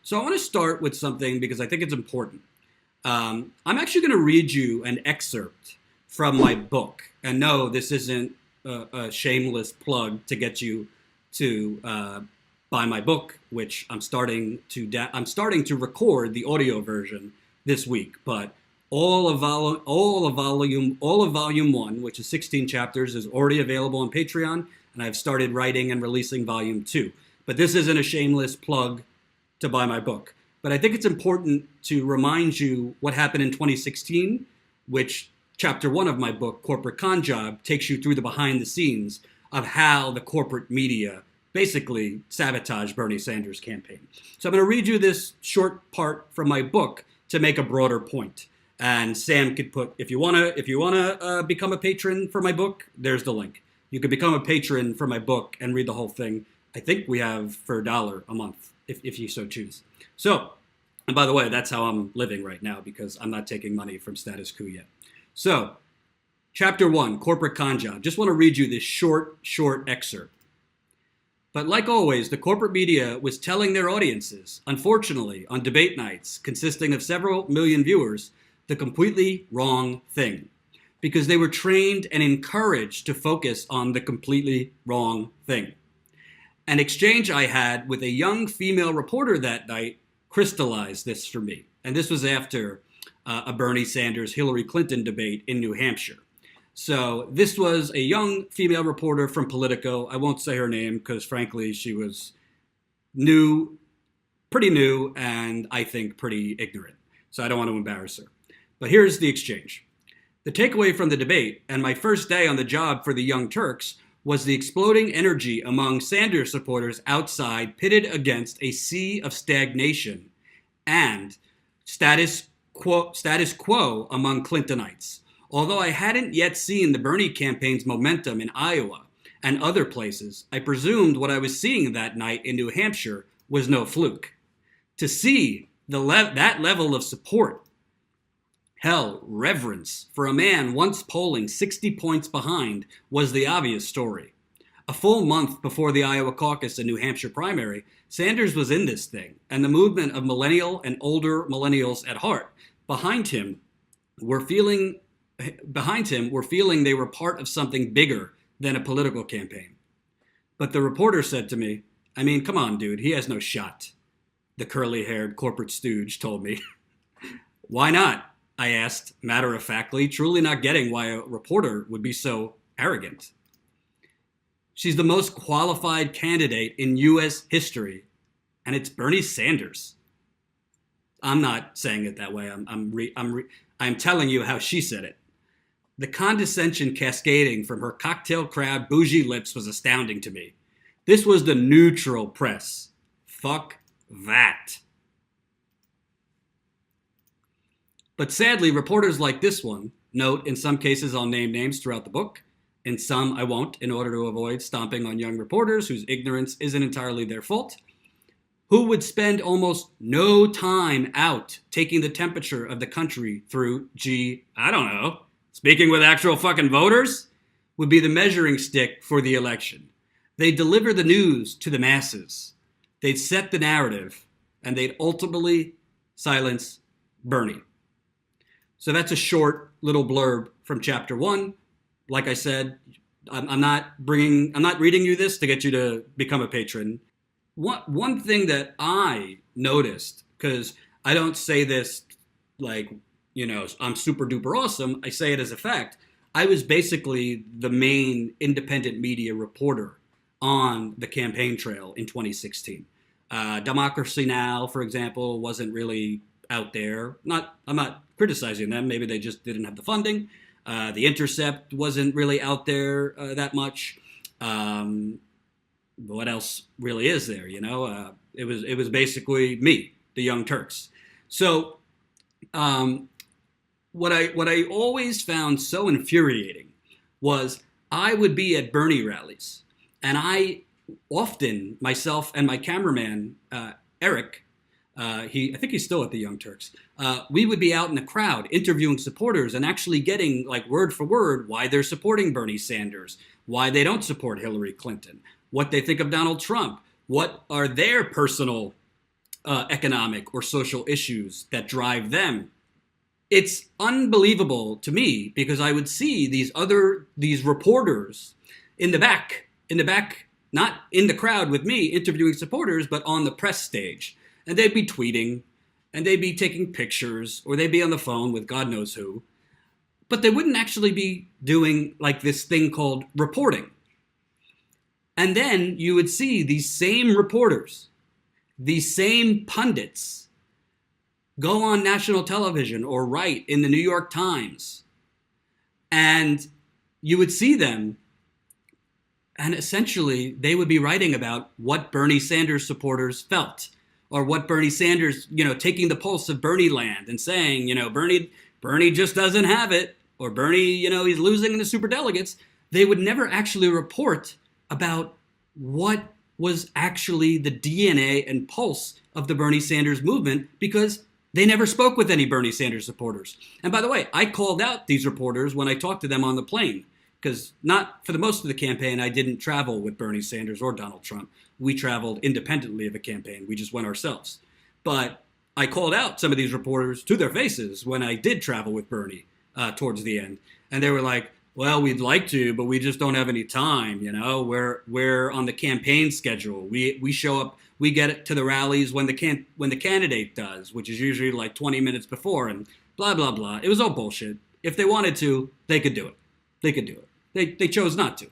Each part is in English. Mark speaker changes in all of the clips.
Speaker 1: So I want to start with something because I think it's important. I'm actually going to read you an excerpt from my book. And no, this isn't a shameless plug to get you to buy my book, which I'm starting to record the audio version this week. But all of volume one, which is 16 chapters, is already available on Patreon, and I've started writing and releasing volume two. But this isn't a shameless plug to buy my book. But I think it's important to remind you what happened in 2016, which chapter one of my book, Corporate Con Job, takes you through the behind the scenes of how the corporate media basically sabotaged Bernie Sanders' campaign. So I'm going to read you this short part from my book to make a broader point. And Sam could put, if you wanna become a patron for my book, there's the link. You could become a patron for my book and read the whole thing. I think we have for $1 a month, if you so choose. So, and by the way, that's how I'm living right now because I'm not taking money from Status Quo yet. So, chapter one, corporate con job. Just want to read you this short excerpt. But like always, the corporate media was telling their audiences, unfortunately, on debate nights consisting of several million viewers, the completely wrong thing. Because they were trained and encouraged to focus on the completely wrong thing. An exchange I had with a young female reporter that night crystallized this for me. And this was after a Bernie Sanders-Hillary Clinton debate in New Hampshire. So this was a young female reporter from Politico. I won't say her name because, frankly, she was pretty new, and I think pretty ignorant. So I don't want to embarrass her. But here's the exchange. The takeaway from the debate, and my first day on the job for the Young Turks, was the exploding energy among Sanders supporters outside pitted against a sea of stagnation and status quo among Clintonites. Although I hadn't yet seen the Bernie campaign's momentum in Iowa and other places, I presumed what I was seeing that night in New Hampshire was no fluke. To see that level of support, hell, reverence, for a man once polling 60 points behind was the obvious story. A full month before the Iowa caucus and New Hampshire primary, Sanders was in this thing, and the movement of millennial and older millennials at heart behind him were feeling they were part of something bigger than a political campaign. But the reporter said to me, I mean, come on, dude, he has no shot. The curly-haired corporate stooge told me. Why not? I asked, matter-of-factly, truly not getting why a reporter would be so arrogant. She's the most qualified candidate in U.S. history, and it's Bernie Sanders. I'm not saying it that way. I'm telling you how she said it. The condescension cascading from her cocktail crab bougie lips was astounding to me. This was the neutral press. Fuck that. But sadly, reporters like this one, note in some cases I'll name names throughout the book, in some I won't in order to avoid stomping on young reporters whose ignorance isn't entirely their fault, who would spend almost no time out taking the temperature of the country through, I don't know, speaking with actual fucking voters, would be the measuring stick for the election. They'd deliver the news to the masses. They'd set the narrative, and they'd ultimately silence Bernie. So that's a short little blurb from chapter one. Like I said, I'm not reading you this to get you to become a patron. One thing that I noticed, because I don't say this like, I'm super duper awesome. I say it as a fact. I was basically the main independent media reporter on the campaign trail in 2016. Democracy Now!, for example, wasn't really out there. I'm not criticizing them. Maybe they just didn't have the funding. The Intercept wasn't really out there that much. What else really is there? It was basically me, the Young Turks. So what I always found so infuriating was I would be at Bernie rallies, and I often, myself and my cameraman Eric, I think he's still at the Young Turks. We would be out in the crowd interviewing supporters and actually getting like word for word why they're supporting Bernie Sanders, why they don't support Hillary Clinton, what they think of Donald Trump, what are their personal economic or social issues that drive them. It's unbelievable to me because I would see these reporters in the back, not in the crowd with me interviewing supporters, but on the press stage. And they'd be tweeting and they'd be taking pictures or they'd be on the phone with God knows who. But they wouldn't actually be doing like this thing called reporting. And then you would see these same reporters, these same pundits go on national television or write in the New York Times. And you would see them, and essentially they would be writing about what Bernie Sanders supporters felt, or what Bernie Sanders, taking the pulse of Bernie land and saying, Bernie just doesn't have it, or Bernie, he's losing in the superdelegates. They would never actually report about what was actually the DNA and pulse of the Bernie Sanders movement because they never spoke with any Bernie Sanders supporters. And by the way, I called out these reporters when I talked to them on the plane because not for the most of the campaign, I didn't travel with Bernie Sanders or Donald Trump. We traveled independently of a campaign. We just went ourselves. But I called out some of these reporters to their faces when I did travel with Bernie towards the end. And they were like, well, we'd like to, but we just don't have any time. We're on the campaign schedule. We show up, we get to the rallies when the candidate does, which is usually like 20 minutes before, and blah blah blah. It was all bullshit. If they wanted to, they could do it. They chose not to,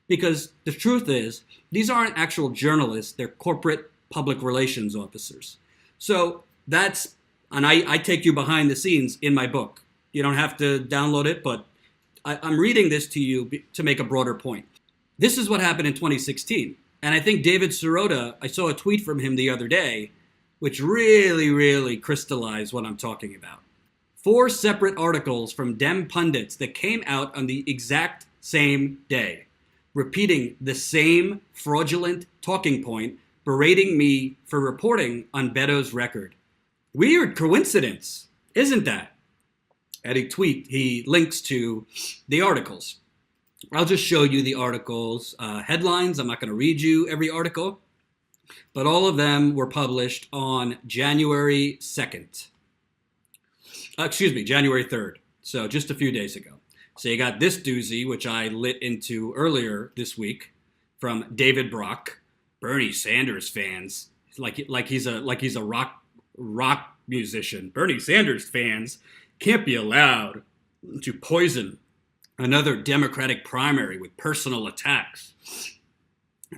Speaker 1: because the truth is these aren't actual journalists. They're corporate public relations officers. So I take you behind the scenes in my book. You don't have to download it, but I'm reading this to you to make a broader point. This is what happened in 2016. And I think David Sirota, I saw a tweet from him the other day, which really, really crystallized what I'm talking about. 4 separate articles from Dem pundits that came out on the exact same day, repeating the same fraudulent talking point, berating me for reporting on Beto's record. Weird coincidence, isn't that? And he links to the articles. I'll just show you the articles headlines. I'm not going to read you every article, but all of them were published on January 2nd. January 3rd. So just a few days ago. So you got this doozy, which I lit into earlier this week, from David Brock, Bernie Sanders fans, like he's a rock musician. Bernie Sanders fans can't be allowed to poison another Democratic primary with personal attacks.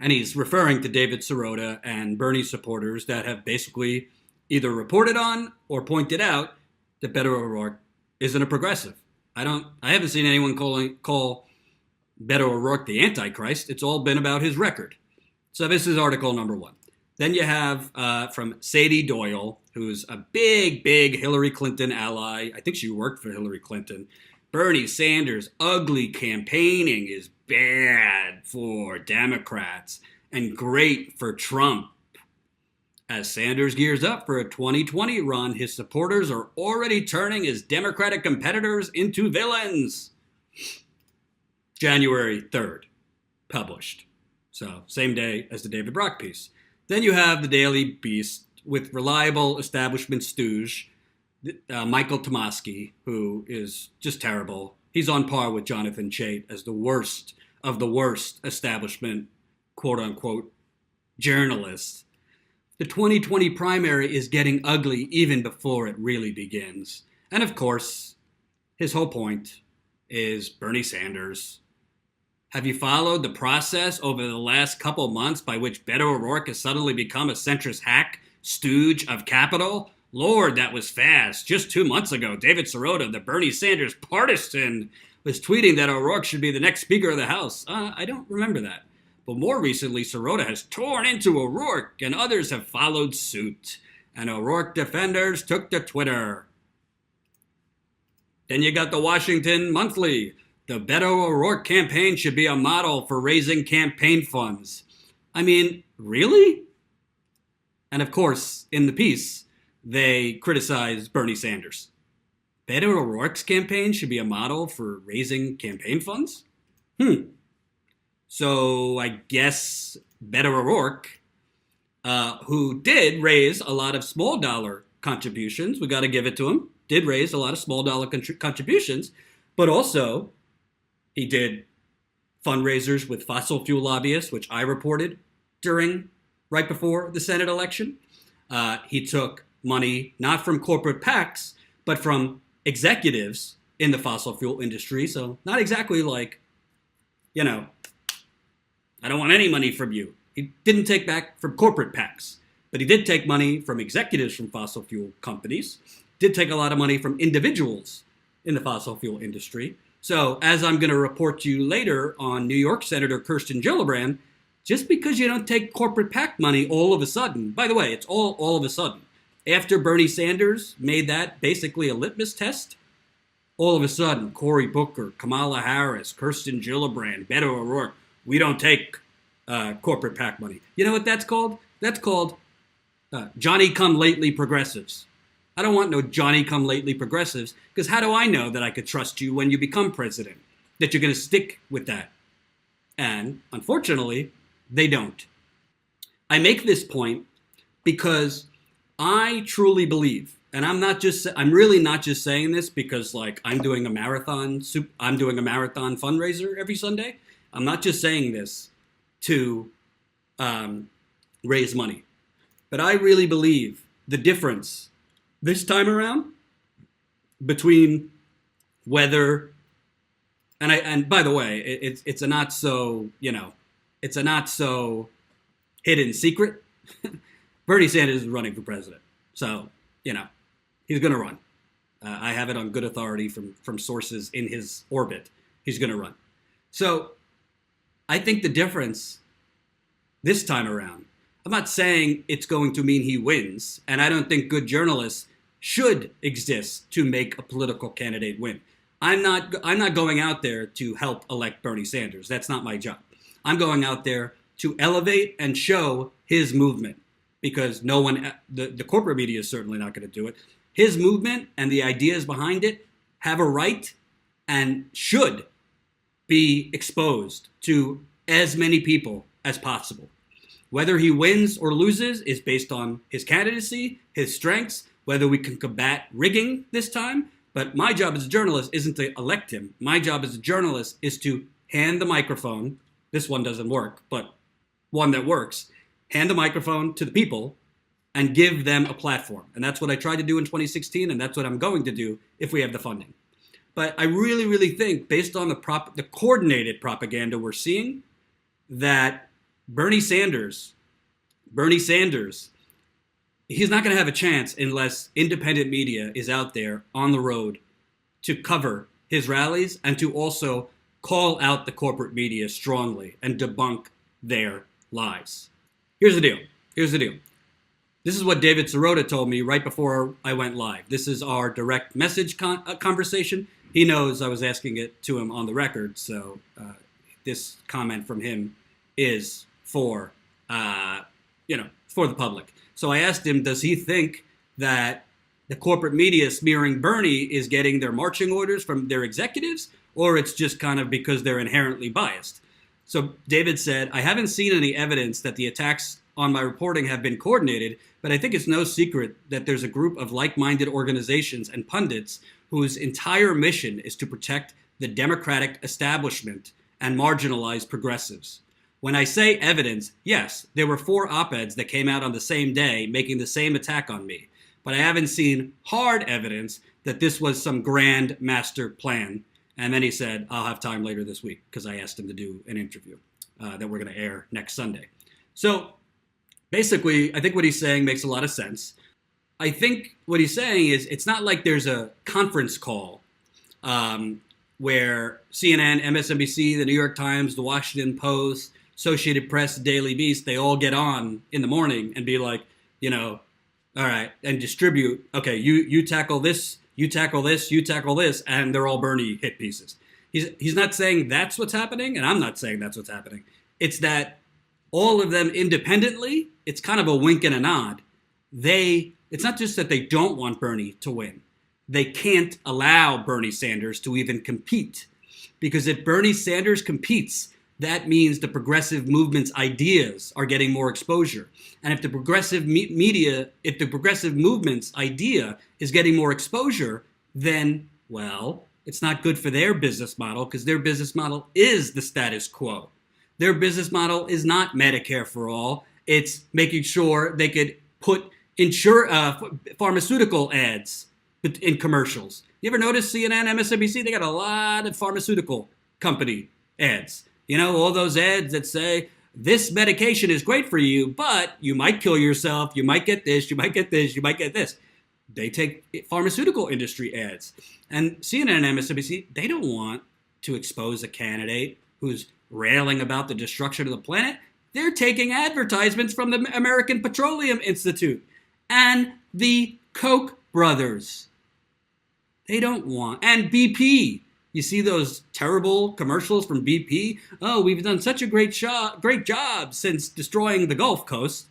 Speaker 1: And he's referring to David Sirota and Bernie supporters that have basically either reported on or pointed out that Beto O'Rourke isn't a progressive. I haven't seen anyone call Beto O'Rourke the Antichrist. It's all been about his record. So this is article number 1. Then you have from Sadie Doyle, who's a big Hillary Clinton ally. I think she worked for Hillary Clinton. Bernie Sanders' ugly campaigning is bad for Democrats and great for Trump. As Sanders gears up for a 2020 run, his supporters are already turning his Democratic competitors into villains. January 3rd, published. So same day as the David Brock piece. Then you have the Daily Beast with reliable establishment stooge, Michael Tomasky, who is just terrible. He's on par with Jonathan Chait as the worst of the worst establishment, quote-unquote, journalists. The 2020 primary is getting ugly even before it really begins. And of course, his whole point is Bernie Sanders. Have you followed the process over the last couple months by which Beto O'Rourke has suddenly become a centrist hack, stooge of capital? Lord, that was fast. Just 2 months ago, David Sirota, the Bernie Sanders partisan, was tweeting that O'Rourke should be the next Speaker of the House. I don't remember that. But more recently, Sirota has torn into O'Rourke, and others have followed suit. And O'Rourke defenders took to Twitter. Then you got the Washington Monthly. The Beto O'Rourke campaign should be a model for raising campaign funds. I mean, really? And of course, in the piece, they criticize Bernie Sanders. Beto O'Rourke's campaign should be a model for raising campaign funds? So I guess Beto O'Rourke who did raise a lot of small dollar contributions. We got to give it to him. Did raise a lot of small dollar contributions, but also he did fundraisers with fossil fuel lobbyists, which I reported right before the Senate election. He took money not from corporate PACs, but from executives in the fossil fuel industry. So not exactly like, I don't want any money from you. He didn't take back from corporate PACs, but he did take money from executives from fossil fuel companies, did take a lot of money from individuals in the fossil fuel industry. So as I'm going to report to you later on New York Senator Kirsten Gillibrand, just because you don't take corporate PAC money all of a sudden, by the way, it's all of a sudden, after Bernie Sanders made that basically a litmus test, all of a sudden, Cory Booker, Kamala Harris, Kirsten Gillibrand, Beto O'Rourke, we don't take corporate PAC money. You know what that's called? That's called Johnny-come-lately progressives. I don't want no Johnny-come-lately progressives, because how do I know that I could trust you when you become president, that you're going to stick with that? And unfortunately, they don't. I make this point because I truly believe, and I'm really not just saying this because like I'm doing a marathon fundraiser every Sunday. I'm not just saying this to raise money, but I really believe the difference this time around between whether, and by the way, it's a not so hidden secret. Bernie Sanders is running for president, so he's going to run. I have it on good authority from sources in his orbit. He's going to run. So I think the difference this time around, I'm not saying it's going to mean he wins, and I don't think good journalists should exist to make a political candidate win. I'm not going out there to help elect Bernie Sanders. That's not my job. I'm going out there to elevate and show his movement, because the corporate media is certainly not going to do it. His movement and the ideas behind it have a right and should be exposed to as many people as possible. Whether he wins or loses is based on his candidacy, his strengths, whether we can combat rigging this time. But my job as a journalist isn't to elect him. My job as a journalist is to hand the microphone. This one doesn't work, but one that works. Hand the microphone to the people and give them a platform. And that's what I tried to do in 2016, and that's what I'm going to do if we have the funding. But I really, really think, based on the coordinated propaganda we're seeing, that Bernie Sanders, he's not going to have a chance unless independent media is out there on the road to cover his rallies and to also call out the corporate media strongly and debunk their lies. Here's the deal. This is what David Sirota told me right before I went live. This is our direct message conversation. He knows I was asking it to him on the record, so this comment from him is for the public. So I asked him, does he think that the corporate media smearing Bernie is getting their marching orders from their executives, or it's just kind of because they're inherently biased? So David said, I haven't seen any evidence that the attacks on my reporting have been coordinated, but I think it's no secret that there's a group of like-minded organizations and pundits whose entire mission is to protect the Democratic establishment and marginalize progressives. When I say evidence, yes, there were 4 op-eds that came out on the same day making the same attack on me, but I haven't seen hard evidence that this was some grand master plan. And then he said, I'll have time later this week, because I asked him to do an interview that we're going to air next Sunday. So basically, I think what he's saying makes a lot of sense. I think what he's saying is it's not like there's a conference call where CNN, MSNBC, the New York Times, the Washington Post, Associated Press, Daily Beast, they all get on in the morning and be like, all right, and distribute, okay, you tackle this, you tackle this, you tackle this, and they're all Bernie hit pieces. He's not saying that's what's happening, and I'm not saying that's what's happening. It's that all of them independently, it's kind of a wink and a nod. It's not just that they don't want Bernie to win. They can't allow Bernie Sanders to even compete. Because if Bernie Sanders competes, that means the progressive movement's ideas are getting more exposure. And if the progressive media, if the progressive movement's idea is getting more exposure, then, well, it's not good for their business model, because their business model is the status quo. Their business model is not Medicare for all. It's making sure they could put pharmaceutical ads in commercials. You ever notice CNN, MSNBC? They got a lot of pharmaceutical company ads. You know, all those ads that say, this medication is great for you, but you might kill yourself, you might get this, you might get this, you might get this. They take pharmaceutical industry ads. And CNN and MSNBC, they don't want to expose a candidate who's railing about the destruction of the planet. They're taking advertisements from the American Petroleum Institute and the Koch brothers. They don't want, and BP. You see those terrible commercials from BP? Oh, we've done such a great job since destroying the Gulf Coast.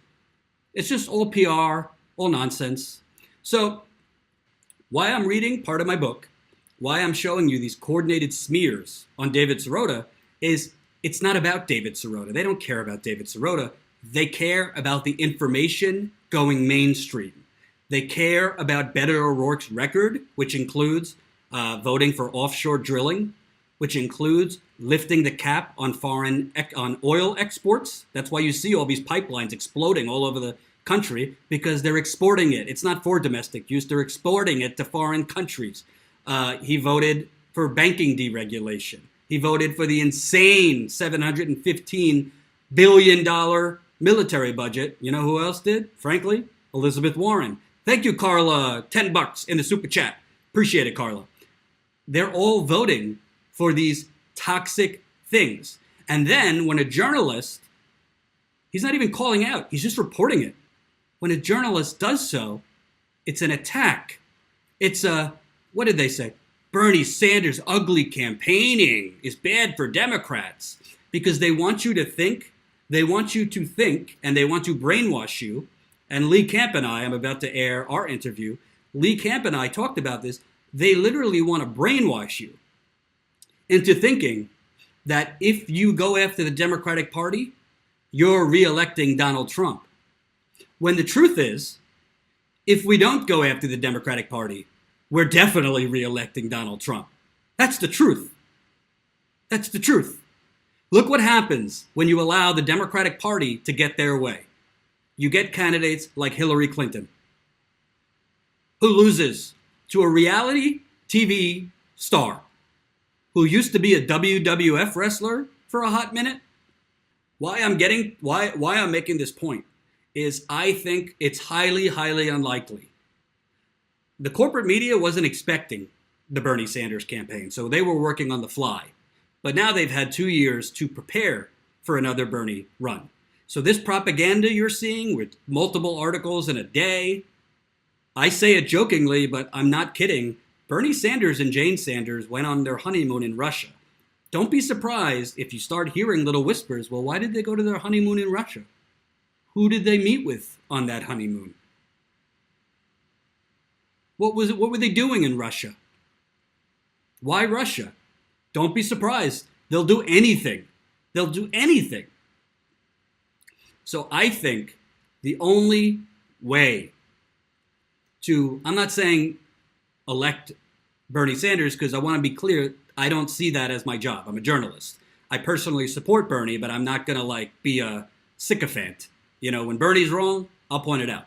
Speaker 1: It's just all PR, all nonsense. So why I'm reading part of my book, why I'm showing you these coordinated smears on David Sirota, is it's not about David Sirota. They don't care about David Sirota. They care about the information going mainstream. They care about Beto O'Rourke's record, which includes voting for offshore drilling, which includes lifting the cap on on oil exports. That's why you see all these pipelines exploding all over the country, because they're exporting it. It's not for domestic use. They're exporting it to foreign countries. He voted for banking deregulation. He voted for the insane $715 billion military budget. You know who else did? Frankly, Elizabeth Warren. Thank you, Carla. $10 in the super chat. Appreciate it, Carla. They're all voting for these toxic things. And then when a journalist, he's not even calling out, he's just reporting it. When a journalist does so, it's an attack. It's what did they say? Bernie Sanders' ugly campaigning is bad for Democrats, because they want you to think, and they want to brainwash you. And Lee Camp and I'm about to air our interview. Lee Camp and I talked about this. They literally want to brainwash you into thinking that if you go after the Democratic Party, you're re-electing Donald Trump. When the truth is, if we don't go after the Democratic Party, we're definitely re-electing Donald Trump. That's the truth. That's the truth. Look what happens when you allow the Democratic Party to get their way. You get candidates like Hillary Clinton, who loses to a reality TV star who used to be a WWF wrestler for a hot minute. Why I'm making this point is I think it's highly, highly unlikely. The corporate media wasn't expecting the Bernie Sanders campaign, so they were working on the fly. But now they've had 2 years to prepare for another Bernie run. So this propaganda you're seeing with multiple articles in a day, I say it jokingly, but I'm not kidding. Bernie Sanders and Jane Sanders went on their honeymoon in Russia. Don't be surprised if you start hearing little whispers. Well, why did they go to their honeymoon in Russia? Who did they meet with on that honeymoon? What were they doing in Russia? Why Russia? Don't be surprised. They'll do anything. They'll do anything. So I think the only way I'm not saying elect Bernie Sanders, because I want to be clear, I don't see that as my job. I'm a journalist. I personally support Bernie, but I'm not going to be a sycophant. You know, when Bernie's wrong, I'll point it out.